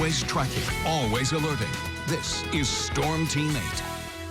always tracking, always alerting. This is Storm Team 8.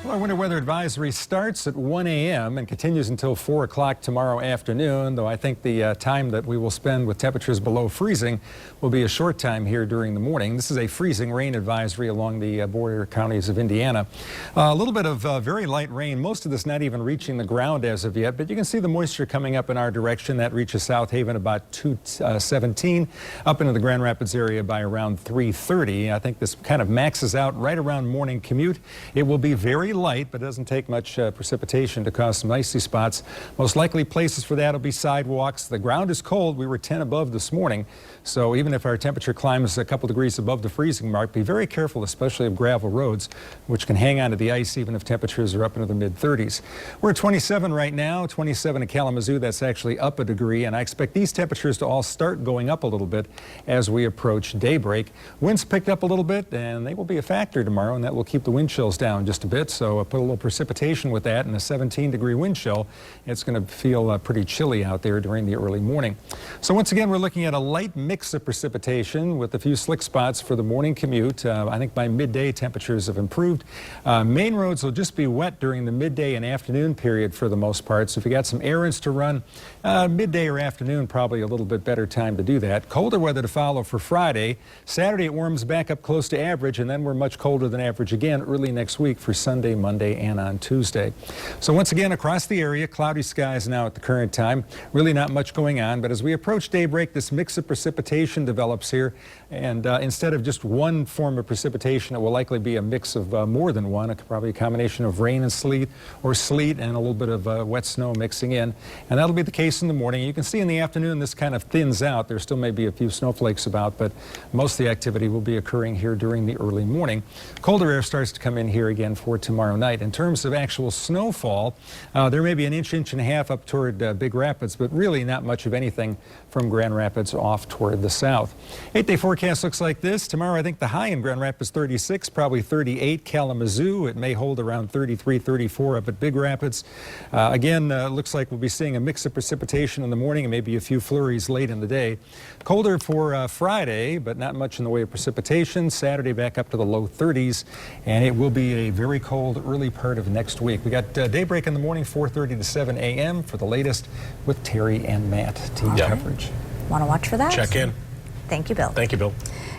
Well, our winter weather advisory starts at 1 a.m. and continues until 4 o'clock tomorrow afternoon, though I think the time that we will spend with temperatures below freezing will be a short time here during the morning. This is a freezing rain advisory along the border counties of Indiana. A little bit of very light rain, most of this not even reaching the ground as of yet, but you can see the moisture coming up in our direction. That reaches South Haven about 2:17, up into the Grand Rapids area by around 3:30. I think this kind of maxes out right around morning commute. It will be very light, but it doesn't take much precipitation to cause some icy spots. Most likely places for that will be sidewalks. The ground is cold. We were 10 above this morning, so even if our temperature climbs a couple degrees above the freezing mark, be very careful, especially of gravel roads, which can hang onto the ice even if temperatures are up into the mid-30s. We're at 27 right now, 27 in Kalamazoo. That's actually up a degree, and I expect these temperatures to all start going up a little bit as we approach daybreak. Winds picked up a little bit, and they will be a factor tomorrow, and that will keep the wind chills down just a bit. So put a little precipitation with that and a 17-degree wind chill. It's going to feel pretty chilly out there during the early morning. So once again, we're looking at a light mix of precipitation with a few slick spots for the morning commute. I think by midday temperatures have improved. Main roads will just be wet during the midday and afternoon period for the most part. So if you got some errands to run, midday or afternoon probably a little bit better time to do that. Colder weather to follow for Friday. Saturday it warms back up close to average, and then we're much colder than average again early next week for Sunday, Monday, and on Tuesday. So once again, across the area, cloudy skies now at the current time. Really not much going on, but as we approach daybreak, this mix of precipitation develops here, and instead of just one form of precipitation, it will likely be a mix of more than one, probably a combination of rain and sleet, or sleet and a little bit of wet snow mixing in, and that'll be the case in the morning. You can see in the afternoon this kind of thins out. There still may be a few snowflakes about, but most of the activity will be occurring here during the early morning. Colder air starts to come in here again for tomorrow night. In terms of actual snowfall, there may be an inch and a half up toward Big Rapids, but really not much of anything from Grand Rapids off toward the south. 8-day forecast looks like this. Tomorrow, I think the high in Grand Rapids 36, probably 38 Kalamazoo. It may hold around 33, 34 up at Big Rapids. Again, looks like we'll be seeing a mix of precipitation in the morning and maybe a few flurries late in the day. Colder for Friday, but not much in the way of precipitation. Saturday back up to the low 30s, and it will be a very cold early part of next week. We got daybreak in the morning, 4:30 to 7 a.m. for the latest with Terry and Matt. Team coverage. Want to watch for that? Check in. Thank you, Bill. Thank you, Bill.